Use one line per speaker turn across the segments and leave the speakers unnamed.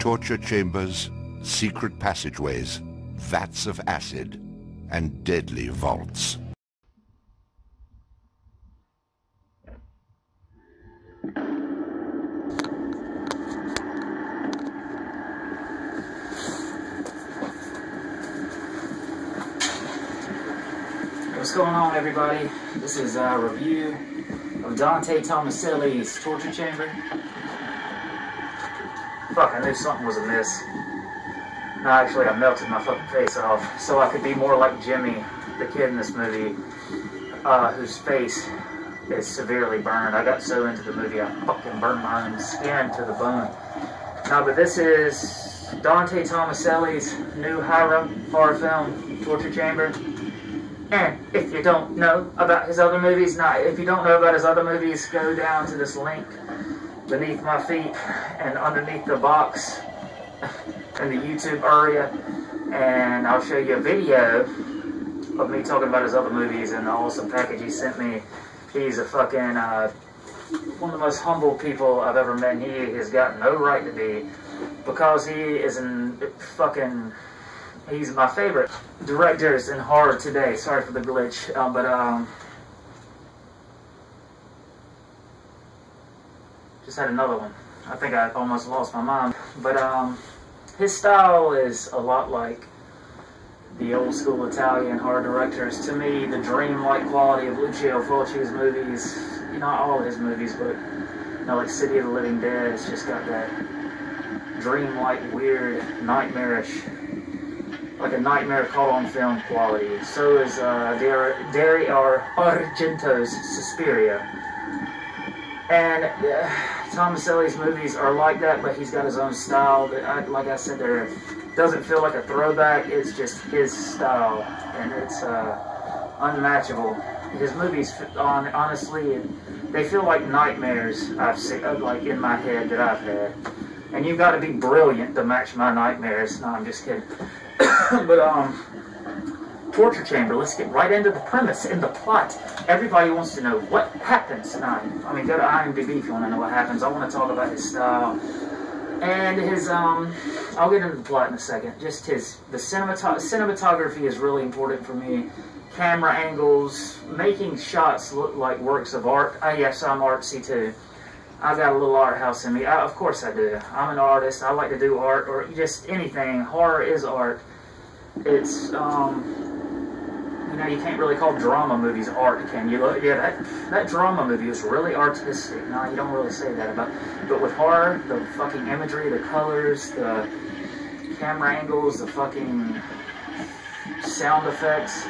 torture chambers, secret passageways, vats of acid, and deadly vaults.
What's going on, everybody? This is a review of Dante Tomaselli's Torture Chamber. Fuck, I knew something was amiss. No, actually, I melted my fucking face off so I could be more like Jimmy, the kid in this movie, whose face is severely burned. I got so into the movie, I fucking burned my own skin to the bone. No, but this is Dante Tomaselli's new horror film, Torture Chamber. And if you don't know about his other movies, go down to this link beneath my feet and underneath the box in the YouTube area, and I'll show you a video of me talking about his other movies and the awesome package he sent me. He's a fucking, one of the most humble people I've ever met. He has got no right to be, because he is he's my favorite directors in horror today. Sorry for the glitch, just had another one. I think I almost lost my mind. But his style is a lot like the old school Italian horror directors. To me, the dreamlike quality of Lucio Fulci's movies, not all of his movies, but like City of the Living Dead, it's just got that dreamlike, weird, nightmarish, like a nightmare caught on film quality. So is Dario Argento's Suspiria. And Tomaselli's movies are like that, but he's got his own style that, like I said, doesn't feel like a throwback. It's just his style, and it's unmatchable. His movies, honestly, they feel like nightmares I've seen, like in my head that I've had. And you've got to be brilliant to match my nightmares. No, I'm just kidding. But Torture Chamber, let's get right into the premise and the plot. Everybody wants to know what happens. Now, I mean, go to IMDb if you want to know what happens. I want to talk about his style and his I'll get into the plot in a second. Just the cinematography is really important for me. Camera angles, making shots look like works of art. Yes, I'm artsy too. I've got a little art house in me. Of course I do. I'm an artist. I like to do art, or just anything. Horror is art. It's, you can't really call drama movies art, can you? Yeah, that drama movie was really artistic. No, you don't really say that about. But with horror, the fucking imagery, the colors, the camera angles, the fucking sound effects.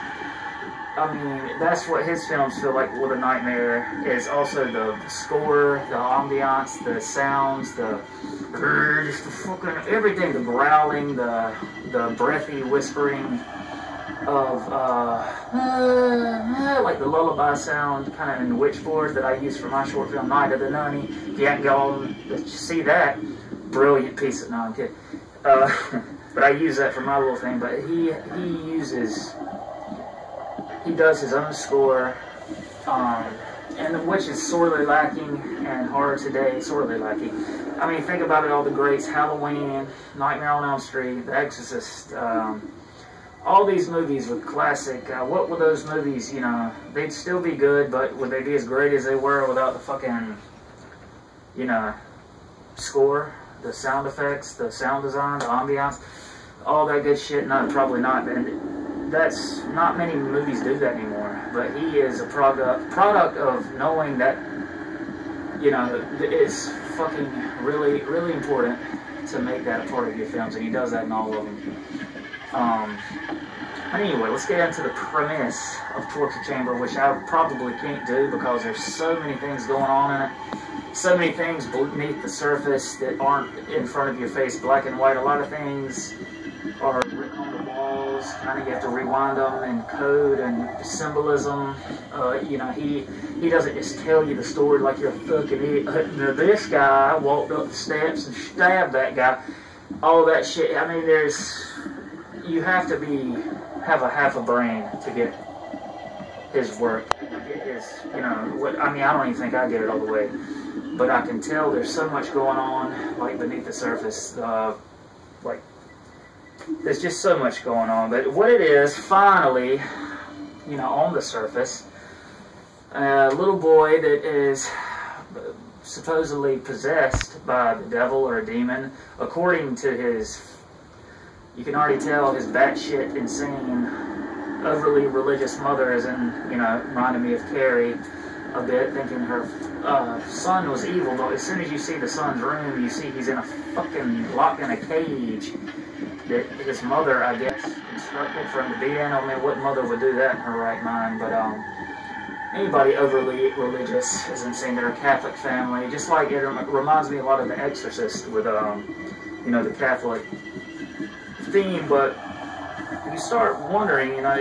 I mean, that's what his films feel like with a nightmare. Is also the score, the ambiance, the sounds, just the fucking everything, the growling, the breathy whispering of like the lullaby sound kind of in the witchboard that I use for my short film Night of the Nunny. If you haven't gone to see that, brilliant piece of, no, I'm kidding. But I use that for my little thing. But he does his own score, and which is sorely lacking, and horror today sorely lacking. I mean, think about it, all the greats: Halloween, Nightmare on Elm Street, The Exorcist, all these movies were classic. What were those movies, they'd still be good, but would they be as great as they were without the fucking, score, the sound effects, the sound design, the ambiance, all that good shit? No, probably not. And that's, not many movies do that anymore. But he is a product of knowing that, it's fucking really, really important to make that a part of your films, and he does that in all of them. Anyway, let's get into the premise of Torture Chamber, which I probably can't do because there's so many things going on in it. So many things beneath the surface that aren't in front of your face, black and white. A lot of things are written on the walls. Kind of you have to rewind them and code and symbolism. He doesn't just tell you the story like you're a fucking idiot. This guy walked up the steps and stabbed that guy. All that shit. I mean, you have to have a half a brain to get his work. I don't even think I get it all the way. but I can tell there's so much going on, like, beneath the surface. Like, there's just so much going on. But what it is, finally, you know, on the surface, a little boy that is supposedly possessed by the devil or a demon, according to his, you can already tell his batshit insane, overly religious mother, as in, you know, reminded me of Carrie a bit, thinking her son was evil. But as soon as you see the son's room, you see he's in a fucking, locked in a cage that his mother, I guess, instructed for him to be in. I mean, what mother would do that in her right mind? But anybody overly religious is insane. They're a Catholic family, just like it reminds me a lot of The Exorcist with you know, the Catholic theme. But you start wondering, you know,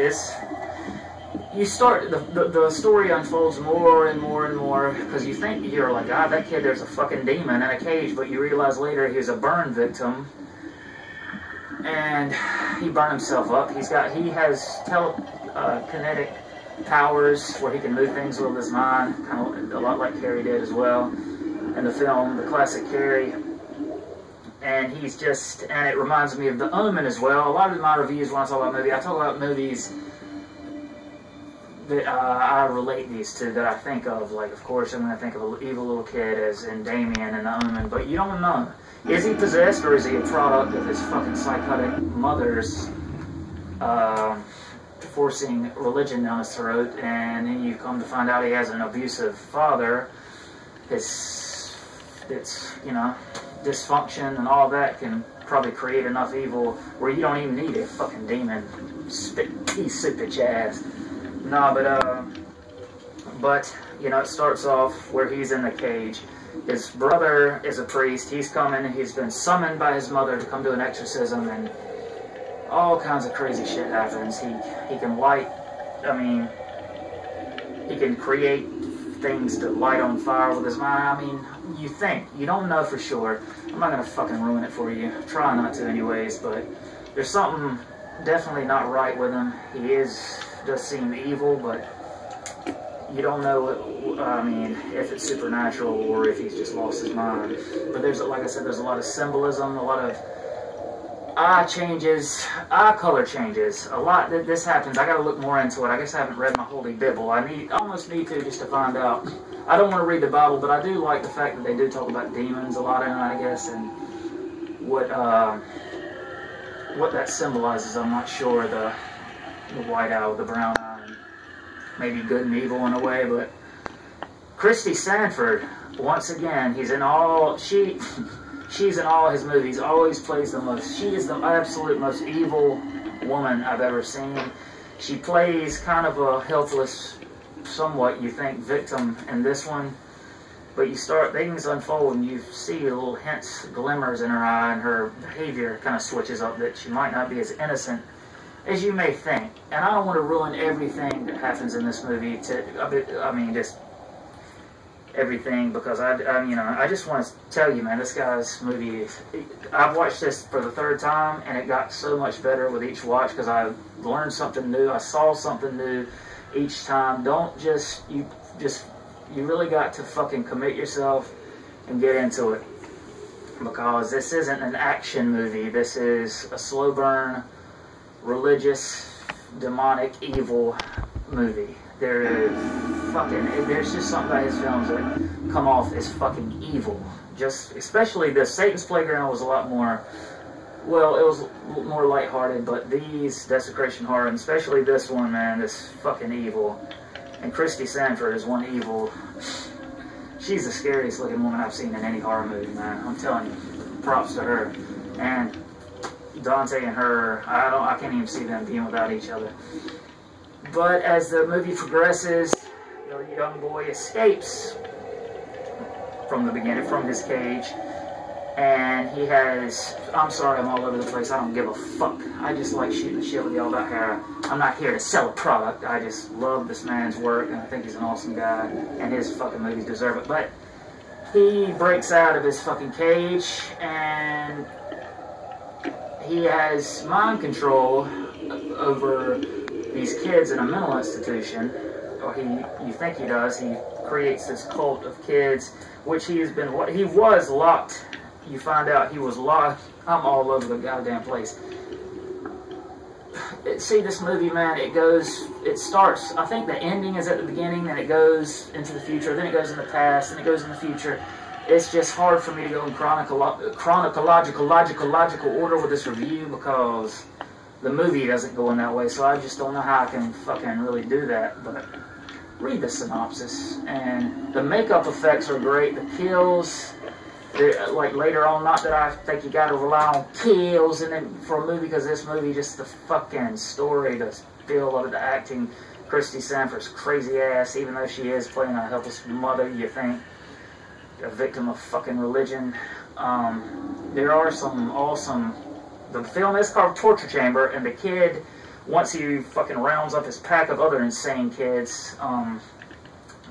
the story unfolds more and more and more, because you think, you're like, God, that kid, there's a fucking demon in a cage, but you realize later he was a burn victim, and he burned himself up. He has telekinetic powers where he can move things with his mind, kind of a lot like Carrie did as well in the film, the classic Carrie. And he's just, and it reminds me of The Omen as well. A lot of my reviews, when I talk about movies, I talk about movies that I relate these to, that I think of. Like, of course, I'm going to think of an evil little kid as in Damien and The Omen, but you don't know. Is he possessed, or is he a product of his fucking psychotic mother's forcing religion down his throat? And then you come to find out he has an abusive father. It's, you know, dysfunction and all that can probably create enough evil where you don't even need a fucking demon. Pea soup at your ass. No, but you know, it starts off where he's in the cage. His brother is a priest. He's coming. He's been summoned by his mother to come to an exorcism, and all kinds of crazy shit happens. He can light. I mean, he can create things to light on fire with his mind. I mean, you think. You don't know for sure. I'm not going to fucking ruin it for you. Try not to anyways, but there's something definitely not right with him. He does seem evil, but you don't know what, I mean, if it's supernatural or if he's just lost his mind. But there's, like I said, there's a lot of symbolism, a lot of eye color changes. A lot that this happens. I got to look more into it. I guess I haven't read my Holy Bible. I almost need to, just to find out. I don't want to read the Bible, but I do like the fact that they do talk about demons a lot in it, I guess, and what that symbolizes. I'm not sure. The white eye with the brown eye, and maybe good and evil in a way. But Christy Sanford, once again, she's in all his movies, always plays the most. She is the absolute most evil woman I've ever seen. She plays kind of a helpless, somewhat, you think, victim in this one. But you start, things unfold, and you see little hints, glimmers in her eye, and her behavior kind of switches up, that she might not be as innocent as you may think. And I don't want to ruin everything that happens in this movie, just everything, because I just want to tell you, man, this guy's movie, I've watched this for the third time, and it got so much better with each watch, because I learned something new, I saw something new each time. You really got to fucking commit yourself and get into it, because this isn't an action movie. This is a slow burn, religious, demonic, evil movie. There's just something about his films that come off as fucking evil. Just, especially this Satan's Playground was a lot more, well, it was more lighthearted, but these, Desecration Horror, and especially this one, man, is fucking evil. And Christy Sanford is one evil. She's the scariest looking woman I've seen in any horror movie, man. I'm telling you, props to her. And Dante and her, I can't even see them being without each other. But as the movie progresses, the young boy escapes from the beginning, from his cage, and he has, I'm sorry I'm all over the place, I don't give a fuck. I just like shooting the shit with y'all about hair. I'm not here to sell a product, I just love this man's work, and I think he's an awesome guy, and his fucking movies deserve it. But he breaks out of his fucking cage, and he has mind control over these kids in a mental institution, or you think he does, he creates this cult of kids, which he was locked. You find out he was locked. I'm all over the goddamn place. See, this movie, man, it starts, I think the ending is at the beginning, then it goes into the future, then it goes in the past, then it goes in the future. It's just hard for me to go in chronological order with this review because the movie doesn't go in that way, so I just don't know how I can fucking really do that, but read the synopsis. And the makeup effects are great, the kills, like later on, not that I think you gotta rely on kills and then for a movie, because this movie, just the fucking story, the feel of it, the acting, Christy Sanford's crazy ass, even though she is playing a helpless mother, you think, a victim of fucking religion. There are some awesome, the film is called Torture Chamber, and the kid, once he fucking rounds up his pack of other insane kids,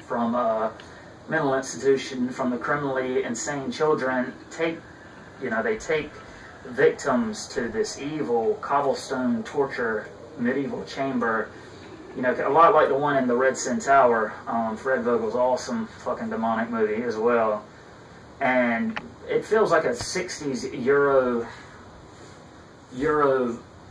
from mental institution, from the criminally insane children, they take victims to this evil cobblestone torture medieval chamber, you know, a lot like the one in the Red Sin Tower. Fred Vogel's awesome fucking demonic movie as well, and it feels like a 60s Euro.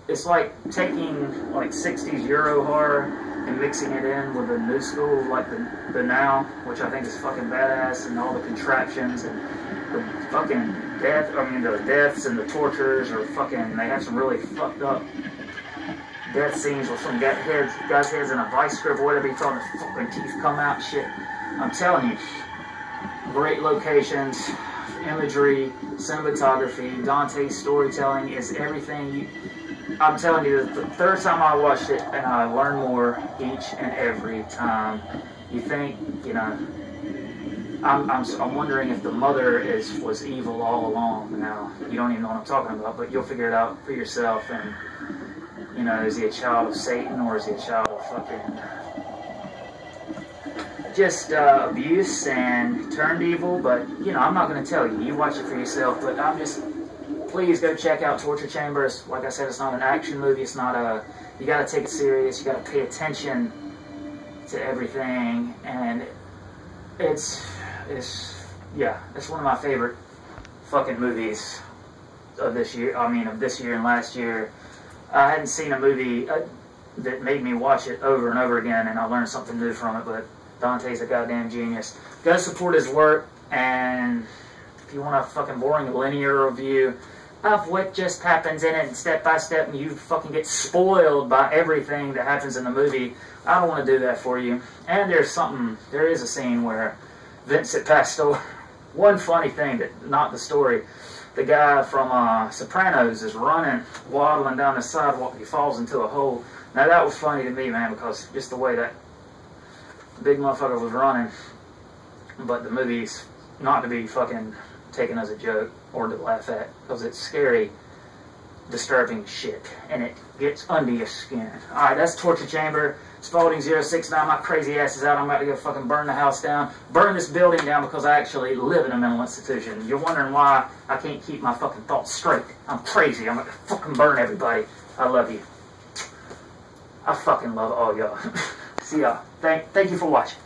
It's like taking like 60s Euro horror and mixing it in with the new school, like the now, which I think is fucking badass, and all the contraptions and the fucking the deaths and the tortures are fucking, they have some really fucked up death scenes with some guys' heads in a vice grip or whatever you call it, the fucking teeth come out and shit. I'm telling you, great locations, imagery, cinematography, Dante's storytelling is everything. I'm telling you, the third time I watched it, and I learned more each and every time. You think, you know, I'm wondering if the mother was evil all along. Now, you don't even know what I'm talking about, but you'll figure it out for yourself. And, you know, is he a child of Satan, or is he a child of fucking just abuse and turned evil? But, you know, I'm not going to tell you. You watch it for yourself, but please go check out Torture Chamber. Like I said, it's not an action movie. It's not you got to take it serious. You got to pay attention to everything, and it's one of my favorite fucking movies of this year. I mean, of this year and last year. I hadn't seen a movie that made me watch it over and over again, and I learned something new from it. But Dante's a goddamn genius. Go support his work, and if you want a fucking boring linear review of what just happens in it and step by step, and you fucking get spoiled by everything that happens in the movie, I don't want to do that for you. And there is a scene where Vincent Pastore, one funny thing, that not the story, the guy from Sopranos is waddling down the sidewalk, he falls into a hole. Now that was funny to me, man, because just the way that big motherfucker was running. But the movie's not to be fucking taken as a joke or to laugh at, because it's scary, disturbing shit, and it gets under your skin. Alright, that's Torture Chamber. Spalding 069, my crazy ass is out. I'm about to go fucking burn the house down. Burn this building down, because I actually live in a mental institution. You're wondering why I can't keep my fucking thoughts straight. I'm crazy. I'm gonna fucking burn everybody. I love you. I fucking love all y'all. See y'all. Thank you for watching.